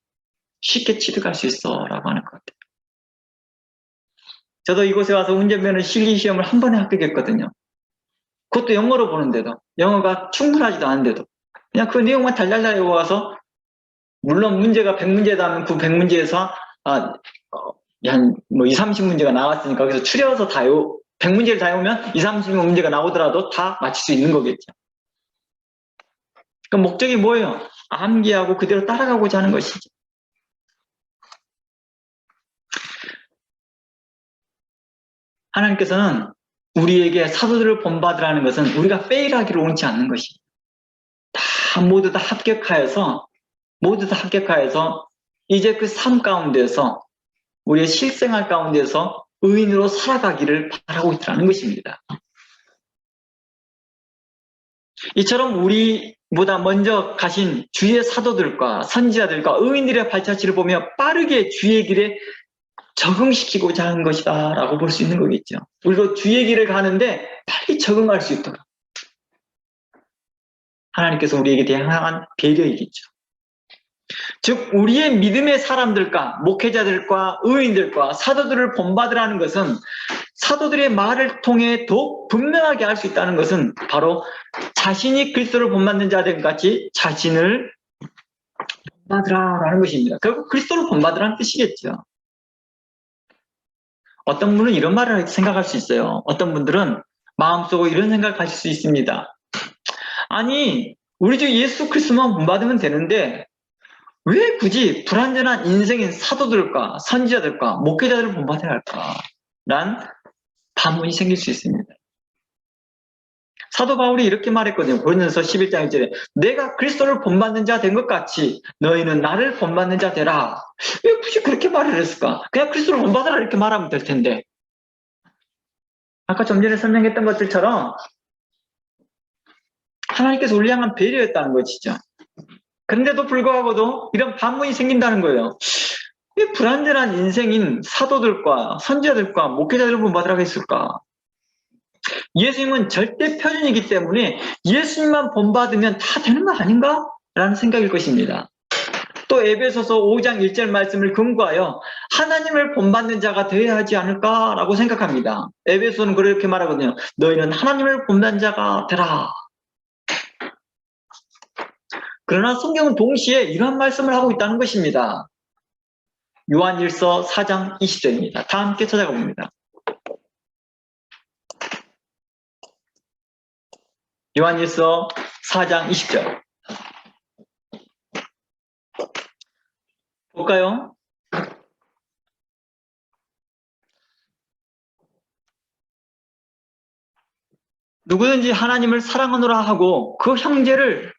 쉽게 취득할 수 있어. 라고 하는 것 같아요. 저도 이곳에 와서 운전면허 실기시험을 한 번에 합격했거든요. 그것도 영어로 보는데도, 영어가 충분하지도 않은데도 그냥 그 내용만 달달달 외워와서, 물론 문제가 100문제다 하면 그 100문제에서 한 2, 30문제가 나왔으니까 거기서 추려서 100문제를 다 외우면 2, 30문제가 나오더라도 다 맞출 수 있는 거겠죠. 그 목적이 뭐예요? 암기하고 그대로 따라가고자 하는 것이죠. 하나님께서는 우리에게 사도들을 본받으라는 것은 우리가 페일하기를 원치 않는 것이에요. 모두 다 합격하여서 이제 그 삶 가운데서 우리의 실생활 가운데서 의인으로 살아가기를 바라고 있다는 것입니다. 이처럼 보다 먼저 가신 주의 사도들과 선지자들과 의인들의 발자취를 보며 빠르게 주의 길에 적응시키고자 한 것이다 라고 볼 수 있는 거겠죠. 우리도 주의 길을 가는데 빨리 적응할 수 있도록 하나님께서 우리에게 대항한 배려이겠죠. 즉 우리의 믿음의 사람들과 목회자들과 의인들과 사도들을 본받으라는 것은, 사도들의 말을 통해 더욱 분명하게 알 수 있다는 것은 바로 자신이 그리스도를 본받는 자들 같이 자신을 본받으라라는 것입니다. 결국 그리스도를 본받으라는 뜻이겠죠. 어떤 분은 이런 말을 생각할 수 있어요. 어떤 분들은 마음속으로 이런 생각을 가질 수 있습니다. 아니, 우리 주 예수 그리스도만 본받으면 되는데 왜 굳이 불완전한 인생인 사도들과 선지자들과 목회자들을 본받아야 할까? 란 반문이 생길 수 있습니다. 사도 바울이 이렇게 말했거든요. 고린도서 11장 1절에 내가 그리스도를 본받는 자 된 것 같이 너희는 나를 본받는 자 되라. 왜 굳이 그렇게 말을 했을까? 그냥 그리스도를 본받아라 이렇게 말하면 될 텐데. 아까 좀 전에 설명했던 것들처럼 하나님께서 우리 향한 배려였다는 것이죠. 그런데도 불구하고도 이런 반문이 생긴다는 거예요. 왜 불완전한 인생인 사도들과 선지자들과 목회자들을 본받으라고 했을까? 예수님은 절대 표준이기 때문에 예수님만 본받으면 다 되는 거 아닌가? 라는 생각일 것입니다. 또 에베소서 5장 1절 말씀을 근거하여 하나님을 본받는 자가 되어야 하지 않을까라고 생각합니다. 에베소는 그렇게 말하거든요. 너희는 하나님을 본받는 자가 되라. 그러나 성경은 동시에 이러한 말씀을 하고 있다는 것입니다. 요한일서 4장 20절입니다. 다 함께 찾아가 봅니다. 요한일서 4장 20절 볼까요? 누구든지 하나님을 사랑하노라 하고 그 형제를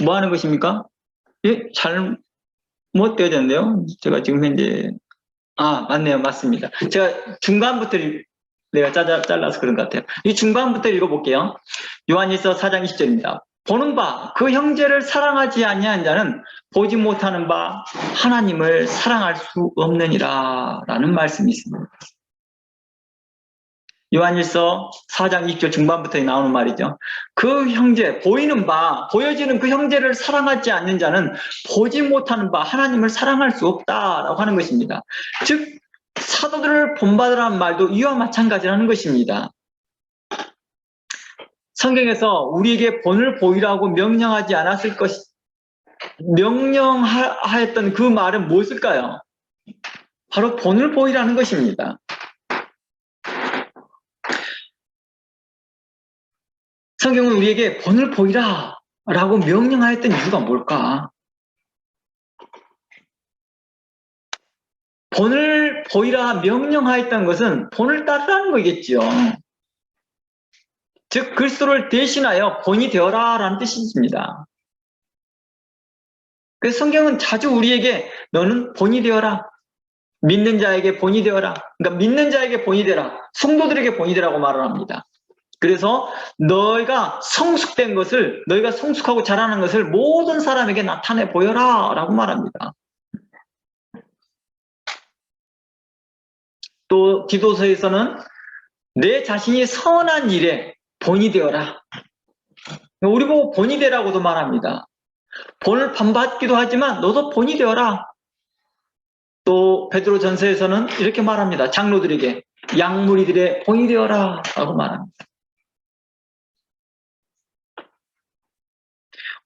뭐 하는 것입니까? 예? 잘못되어야 되는데요. 제가 지금 현재 맞네요. 맞습니다. 제가 중간부터 내가 잘라서 그런 것 같아요. 이 중간부터 읽어볼게요. 요한일서 4장 20절입니다. 보는 바 그 형제를 사랑하지 아니한 자는 보지 못하는 바 하나님을 사랑할 수 없느니라 라는 말씀이 있습니다. 요한일서 4장 2절 중반부터 나오는 말이죠. 그 형제, 보이는 바, 보여지는 그 형제를 사랑하지 않는 자는 보지 못하는 바 하나님을 사랑할 수 없다라고 하는 것입니다. 즉 사도들을 본받으라는 말도 이와 마찬가지라는 것입니다. 성경에서 우리에게 본을 보이라고 명령하지 않았을 명령하였던 그 말은 무엇일까요? 바로 본을 보이라는 것입니다. 성경은 우리에게 본을 보이라 라고 명령하였던 이유가 뭘까? 본을 보이라 명령하였던 것은 본을 따르라는 거겠죠. 즉 그리스도를 대신하여 본이 되어라 라는 뜻이 있습니다. 그래서 성경은 자주 우리에게 너는 본이 되어라, 믿는 자에게 본이 되어라, 그러니까 믿는 자에게 본이 되라, 성도들에게 본이 되라고 말을 합니다. 그래서 너희가 성숙된 것을, 너희가 성숙하고 자라는 것을 모든 사람에게 나타내 보여라 라고 말합니다. 또 디도서에서는 내 자신이 선한 일에 본이 되어라. 우리 보고 본이 되라고도 말합니다. 본을 반받기도 하지만 너도 본이 되어라. 또 베드로 전서에서는 이렇게 말합니다. 장로들에게 양무리들의 본이 되어라 라고 말합니다.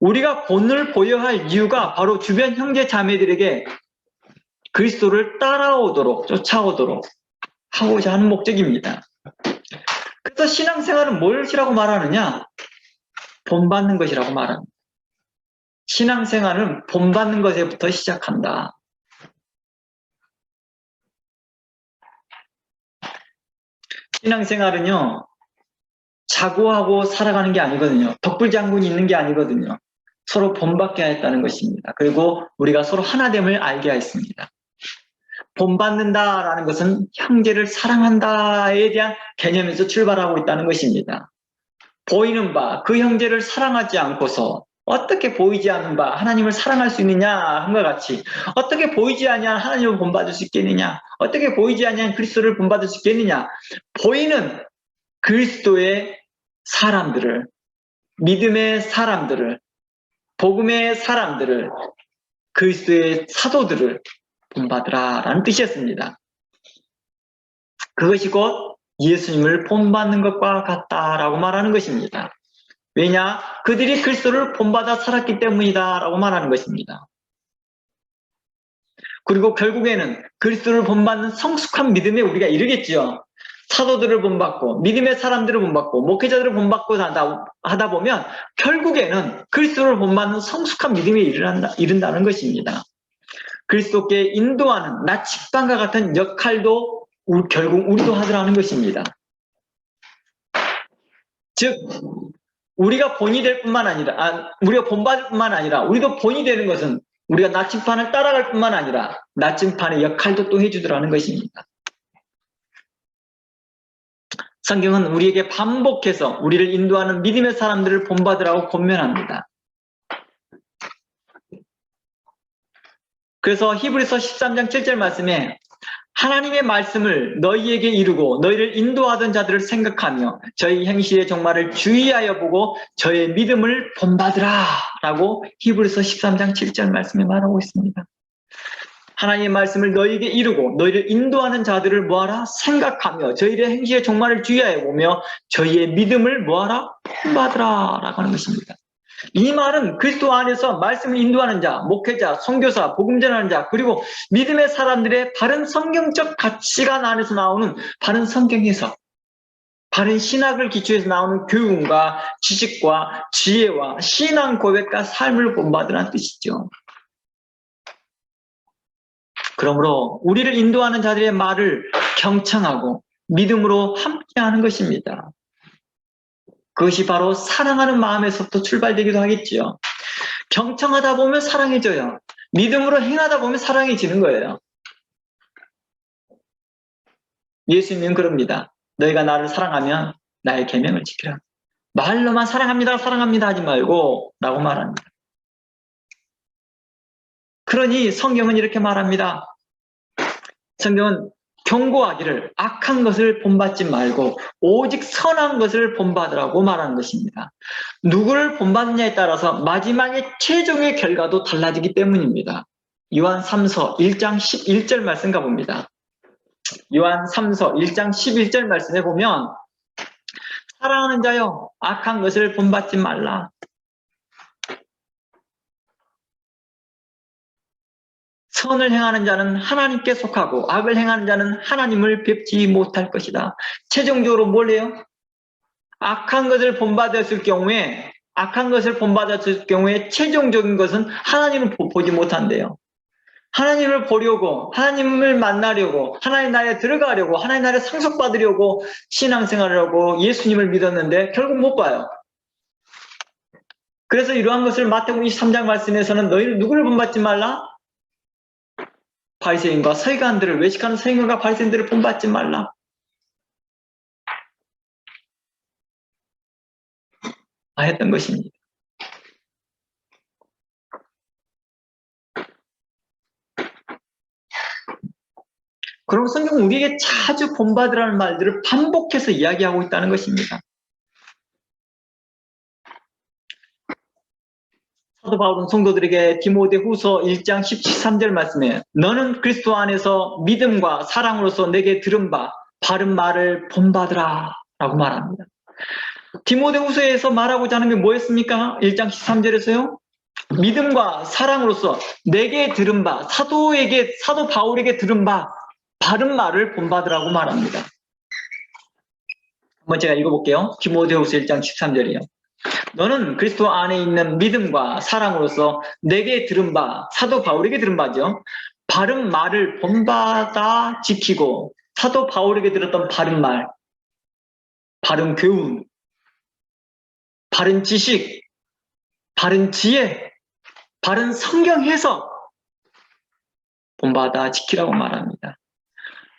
우리가 본을 보여야 할 이유가 바로 주변 형제 자매들에게 그리스도를 따라오도록, 쫓아오도록 하고자 하는 목적입니다. 그래서 신앙생활은 무엇이라고 말하느냐? 본받는 것이라고 말합니다. 신앙생활은 본받는 것에부터 시작한다. 신앙생활은요, 자고하고 살아가는 게 아니거든요. 덕불장군이 있는 게 아니거든요. 서로 본받게 하였다는 것입니다. 그리고 우리가 서로 하나됨을 알게 하였습니다. 본받는다라는 것은 형제를 사랑한다에 대한 개념에서 출발하고 있다는 것입니다. 보이는 바 그 형제를 사랑하지 않고서 어떻게 보이지 않는 바 하나님을 사랑할 수 있느냐 한것 같이 어떻게 보이지 아니한 하나님을 본받을 수 있겠느냐 어떻게 보이지 아니한 그리스도를 본받을 수 있겠느냐 보이는 그리스도의 사람들을 믿음의 사람들을 복음의 사람들을 그리스도의 사도들을 본받으라라는 뜻이었습니다. 그것이 곧 예수님을 본받는 것과 같다라고 말하는 것입니다. 왜냐? 그들이 그리스도를 본받아 살았기 때문이다 라고 말하는 것입니다. 그리고 결국에는 그리스도를 본받는 성숙한 믿음에 우리가 이르겠지요. 사도들을 본받고 믿음의 사람들을 본받고 목회자들을 본받고 하다 보면 결국에는 그리스도를 본받는 성숙한 믿음에 이른다는 것입니다. 그리스도께 인도하는 나침반과 같은 역할도 결국 우리도 하더라는 것입니다. 즉 우리가 본이 될 뿐만 아니라 우리가 본받을 뿐만 아니라 우리도 본이 되는 것은 우리가 나침반을 따라갈 뿐만 아니라 나침반의 역할도 또 해주더라는 것입니다. 성경은 우리에게 반복해서 우리를 인도하는 믿음의 사람들을 본받으라고 권면합니다. 그래서 히브리서 13장 7절 말씀에 하나님의 말씀을 너희에게 이루고 너희를 인도하던 자들을 생각하며 저희 행실의 종말을 주의하여 보고 저의 믿음을 본받으라 라고 히브리서 13장 7절 말씀에 말하고 있습니다. 하나님의 말씀을 너희에게 이루고 너희를 인도하는 자들을 뭐하라? 생각하며 저희의 행실의 종말을 주의하여 보며 저희의 믿음을 뭐하라? 본받으라 라고 하는 것입니다. 이 말은 그리스도 안에서 말씀을 인도하는 자, 목회자, 선교사, 복음 전하는 자, 그리고 믿음의 사람들의 바른 성경적 가치관 안에서 나오는 바른 성경 해석, 바른 신학을 기초해서 나오는 교훈과 지식과 지혜와 신앙 고백과 삶을 본받으라는 뜻이죠. 그러므로 우리를 인도하는 자들의 말을 경청하고 믿음으로 함께하는 것입니다. 그것이 바로 사랑하는 마음에서부터 출발되기도 하겠지요. 경청하다 보면 사랑해져요. 믿음으로 행하다 보면 사랑해지는 거예요. 예수님은 그럽니다. 너희가 나를 사랑하면 나의 계명을 지키라. 말로만 사랑합니다, 사랑합니다 하지 말고 라고 말합니다. 그러니 성경은 이렇게 말합니다. 성경은 경고하기를 악한 것을 본받지 말고 오직 선한 것을 본받으라고 말하는 것입니다. 누구를 본받느냐에 따라서 마지막에 최종의 결과도 달라지기 때문입니다. 요한 3서 1장 11절 말씀 가봅니다. 요한 3서 1장 11절 말씀에 보면 사랑하는 자여 악한 것을 본받지 말라. 선을 행하는 자는 하나님께 속하고 악을 행하는 자는 하나님을 뵙지 못할 것이다. 최종적으로 뭘 해요? 악한 것을 본받았을 경우에 최종적인 것은 하나님을 보지 못한대요. 하나님을 보려고, 하나님을 만나려고, 하나님 나라에 들어가려고, 하나님 나라에 상속받으려고 신앙생활을 하고 예수님을 믿었는데 결국 못 봐요. 그래서 이러한 것을 마태복음 23장 말씀에서는 너희를 누구를 본받지 말라? 바리새인과 서기관들을, 외식하는 서기관과 바리새인들을 본받지 말라. 했던 것입니다. 그럼 성경은 우리에게 자주 본받으라는 말들을 반복해서 이야기하고 있다는 것입니다. 사도 바울은 성도들에게 디모데후서 1장 13절 말씀에 너는 그리스도 안에서 믿음과 사랑으로서 내게 들은 바 바른 말을 본받으라 라고 말합니다. 디모데후서에서 말하고자 하는 게 뭐였습니까? 1장 13절에서요. 믿음과 사랑으로서 내게 들은 바 사도 바울에게 들은 바 바른 말을 본받으라고 말합니다. 한번 제가 읽어볼게요. 디모데후서 1장 13절이요. 너는 그리스도 안에 있는 믿음과 사랑으로서 내게 들은 바, 사도 바울에게 들은 바죠. 바른 말을 본받아 지키고 사도 바울에게 들었던 바른 말, 바른 교훈, 바른 지식, 바른 지혜, 바른 성경 해석 본받아 지키라고 말합니다.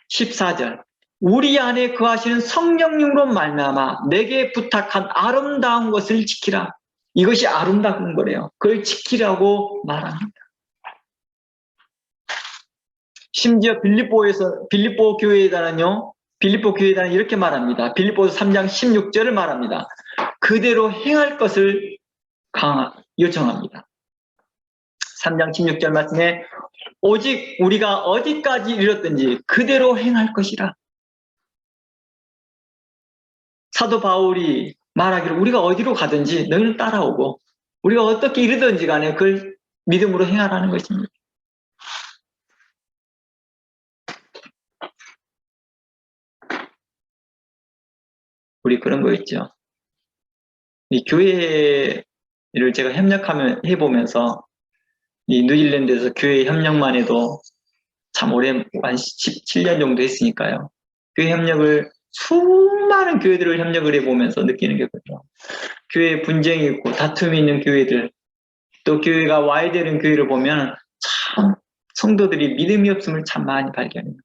14절 우리 안에 거하시는 성령님으로 말미암아 내게 부탁한 아름다운 것을 지키라. 이것이 아름다운 거래요. 그걸 지키라고 말합니다. 심지어 빌립보 교회에다는요, 빌립보 교회에다는 이렇게 말합니다. 빌립보서 3장 16절을 말합니다. 그대로 행할 것을 요청합니다. 3장 16절 말씀에 오직 우리가 어디까지 이르렀든지 그대로 행할 것이라. 사도 바울이 말하기를 우리가 어디로 가든지 너희는 따라오고 우리가 어떻게 이르든지 간에 그걸 믿음으로 행하라는 것입니다. 우리 그런 거 있죠. 이 교회를 제가 해보면서 이 뉴질랜드에서 교회 협력만 해도 참 오래 한 17년 정도 했으니까요. 교회 협력을 수많은 교회들을 협력을 해보면서 느끼는 게 그렇죠. 교회에 분쟁이 있고 다툼이 있는 교회들, 또 교회가 와야 되는 교회를 보면 참 성도들이 믿음이 없음을 참 많이 발견해요.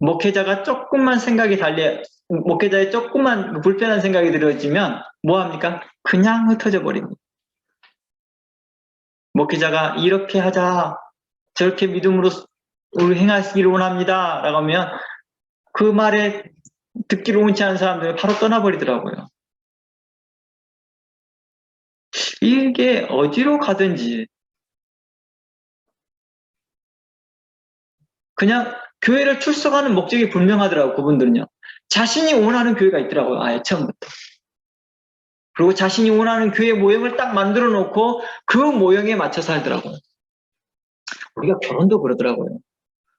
목회자가 조금만 목회자의 조금만 불편한 생각이 들어지면 뭐합니까? 그냥 흩어져 버립니다. 목회자가 이렇게 하자, 저렇게 믿음으로 우리 행하시기를 원합니다 라고 하면 그 말에 듣기를 원치 않은 사람들은 바로 떠나버리더라고요. 이게 어디로 가든지 그냥 교회를 출석하는 목적이 분명하더라고요. 그분들은요. 자신이 원하는 교회가 있더라고요. 아예 처음부터. 그리고 자신이 원하는 교회 모형을 딱 만들어 놓고 그 모형에 맞춰 살더라고요. 우리가 결혼도 그러더라고요.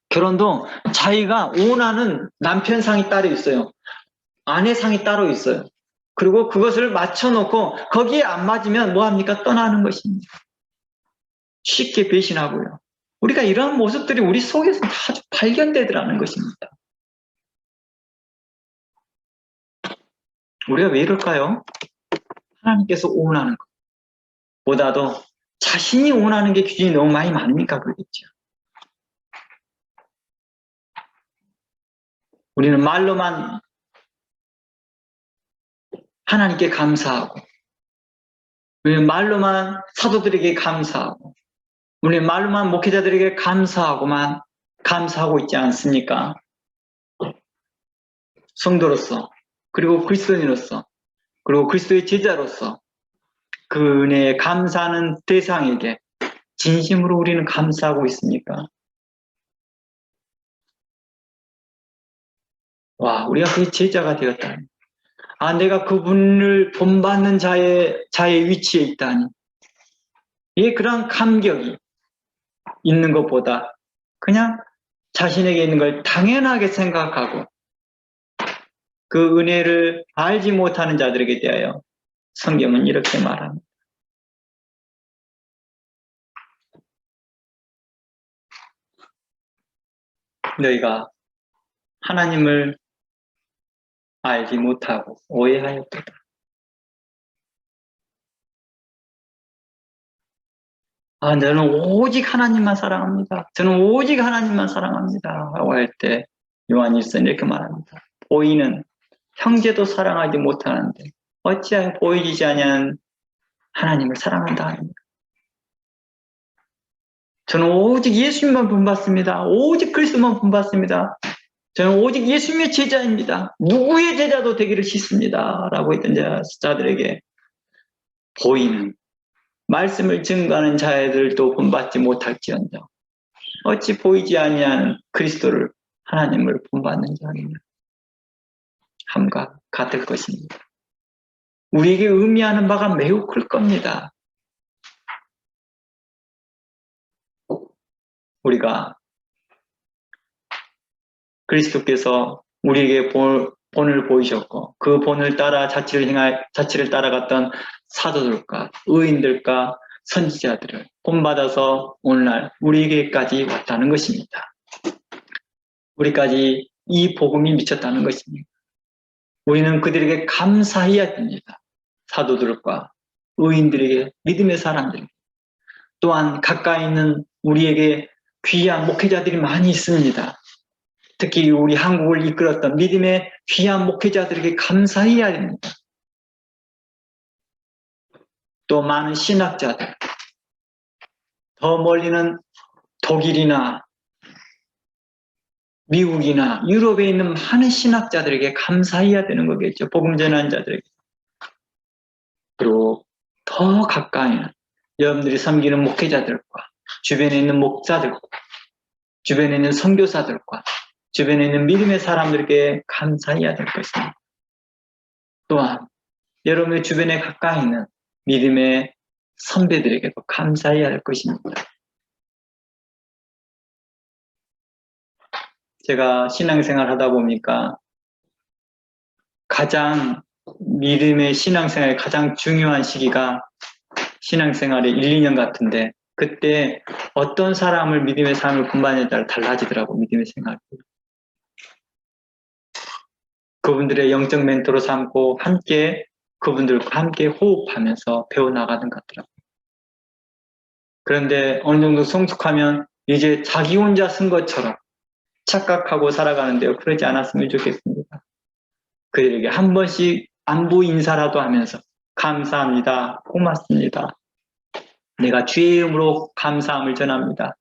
결혼도 자기가 원하는 남편상이 따로 있어요. 아내상이 따로 있어요. 그리고 그것을 맞춰놓고 거기에 안 맞으면 뭐합니까? 떠나는 것입니다. 쉽게 배신하고요. 우리가 이러한 모습들이 우리 속에서 아주 발견되더라는 것입니다. 우리가 왜 이럴까요? 하나님께서 원하는 것보다도 자신이 원하는 게 기준이 너무 많이 많으니까 그러겠죠. 우리는 말로만 하나님께 감사하고, 우리는 말로만 사도들에게 감사하고, 우리는 말로만 목회자들에게 감사하고 있지 않습니까? 성도로서, 그리고 그리스도인으로서, 그리고 그리스도의 제자로서 그 은혜에 감사하는 대상에게 진심으로 우리는 감사하고 있습니까? 와, 우리가 그 제자가 되었다니. 아, 내가 그분을 본받는 자의 위치에 있다니. 이게 그런 감격이 있는 것보다 그냥 자신에게 있는 걸 당연하게 생각하고 그 은혜를 알지 못하는 자들에게 대하여 성경은 이렇게 말합니다. 너희가 하나님을 알지 못하고 오해하였도다. 아, 너는 오직 하나님만 사랑합니다. 저는 오직 하나님만 사랑합니다. 라고 할 때 요한일서는 이렇게 말합니다. 보이는 형제도 사랑하지 못하는데 어찌하여 보이지 아니하는 하나님을 사랑한다 합니다. 저는 오직 예수님만 본받습니다. 오직 그리스도만 본받습니다. 저는 오직 예수님의 제자입니다. 누구의 제자도 되기를 싫습니다. 라고 했던 자들에게 보이는 말씀을 증거하는 자들도 본받지 못할지언정 어찌 보이지 아니하는 그리스도를 하나님을 본받는 자느냐 함과 같을 것입니다. 우리에게 의미하는 바가 매우 클 겁니다. 우리가 그리스도께서 우리에게 본을 보이셨고 그 본을 따라 자치를 따라갔던 사도들과 의인들과 선지자들을 본받아서 오늘날 우리에게까지 왔다는 것입니다. 우리까지 이 복음이 미쳤다는 것입니다. 우리는 그들에게 감사해야 됩니다. 사도들과 의인들에게, 믿음의 사람들에게. 또한 가까이 있는 우리에게 귀한 목회자들이 많이 있습니다. 특히 우리 한국을 이끌었던 믿음의 귀한 목회자들에게 감사해야 됩니다. 또 많은 신학자들, 더 멀리는 독일이나 미국이나 유럽에 있는 많은 신학자들에게 감사해야 되는 거겠죠. 복음 전하는 자들에게. 그리고 더 가까이는 여러분들이 섬기는 목회자들과 주변에 있는 목사들과 주변에 있는 선교사들과 주변에 있는 믿음의 사람들에게 감사해야 될 것입니다. 또한 여러분의 주변에 가까이 있는 믿음의 선배들에게도 감사해야 할 것입니다. 제가 신앙생활 하다 보니까 가장 믿음의 신앙생활의 가장 중요한 시기가 신앙생활의 1, 2년 같은데 그때 어떤 사람을 믿음의 삶을 본받느냐에 따라 달라지더라고. 믿음의 생활이. 그분들의 영적 멘토로 삼고 함께 그분들과 함께 호흡하면서 배워나가는 것 같더라고요. 그런데 어느 정도 성숙하면 이제 자기 혼자 쓴 것처럼 착각하고 살아가는데요. 그러지 않았으면 좋겠습니다. 그들에게 한 번씩 안부 인사라도 하면서 감사합니다. 고맙습니다. 내가 주의 이름으로 감사함을 전합니다.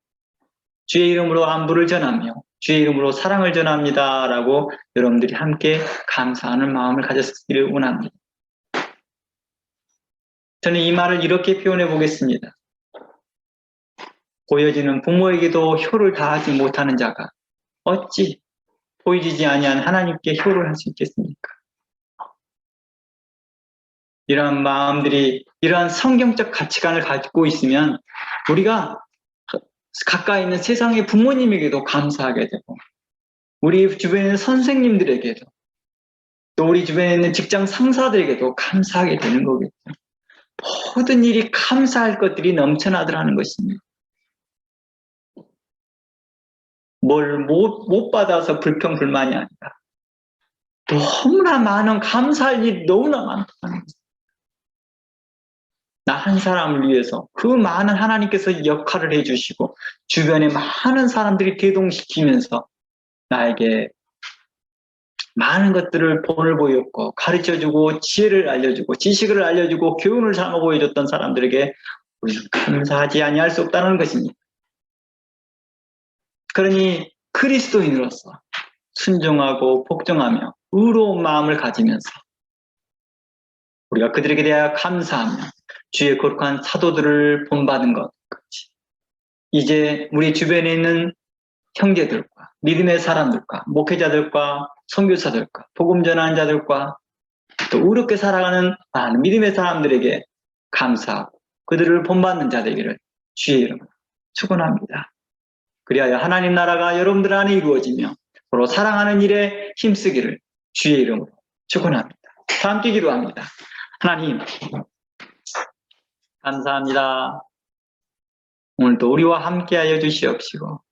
주의 이름으로 안부를 전하며 주의 이름으로 사랑을 전합니다. 라고 여러분들이 함께 감사하는 마음을 가졌기를 원합니다. 저는 이 말을 이렇게 표현해 보겠습니다. 보여지는 부모에게도 효를 다하지 못하는 자가 어찌 보이지 아니한 하나님께 효를 할 수 있겠습니까? 이러한 마음들이 이러한 성경적 가치관을 가지고 있으면 우리가 가까이 있는 세상의 부모님에게도 감사하게 되고 우리 주변에 있는 선생님들에게도 또 우리 주변에 있는 직장 상사들에게도 감사하게 되는 거겠죠. 모든 일이 감사할 것들이 넘쳐나더라는 것입니다. 뭘 못 받아서 불평 불만이 아니라 너무나 많은 감사할 일이 너무나 많다는 거죠. 나 한 사람을 위해서 그 많은 하나님께서 역할을 해주시고 주변에 많은 사람들이 대동시키면서 나에게 많은 것들을 본을 보였고 가르쳐주고 지혜를 알려주고 지식을 알려주고 교훈을 삼아 보여줬던 사람들에게 우리는 감사하지 아니할 수 없다는 것입니다. 그러니 그리스도인으로서 순종하고 복종하며 의로운 마음을 가지면서 우리가 그들에게 대하여 감사하며 주의 거룩한 사도들을 본받은 것 같이 이제 우리 주변에 있는 형제들과 믿음의 사람들과 목회자들과 선교사들과 복음 전하는 자들과 또 의롭게 살아가는 많은 믿음의 사람들에게 감사하고 그들을 본받는 자되기를 주의 이름으로 축원합니다. 그리하여 하나님 나라가 여러분들 안에 이루어지며 서로 사랑하는 일에 힘쓰기를 주의 이름으로 축원합니다. 다 함께 기도합니다. 하나님 감사합니다. 오늘도 우리와 함께하여 주시옵시고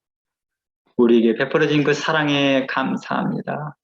우리에게 베풀어진 그 사랑에 감사합니다.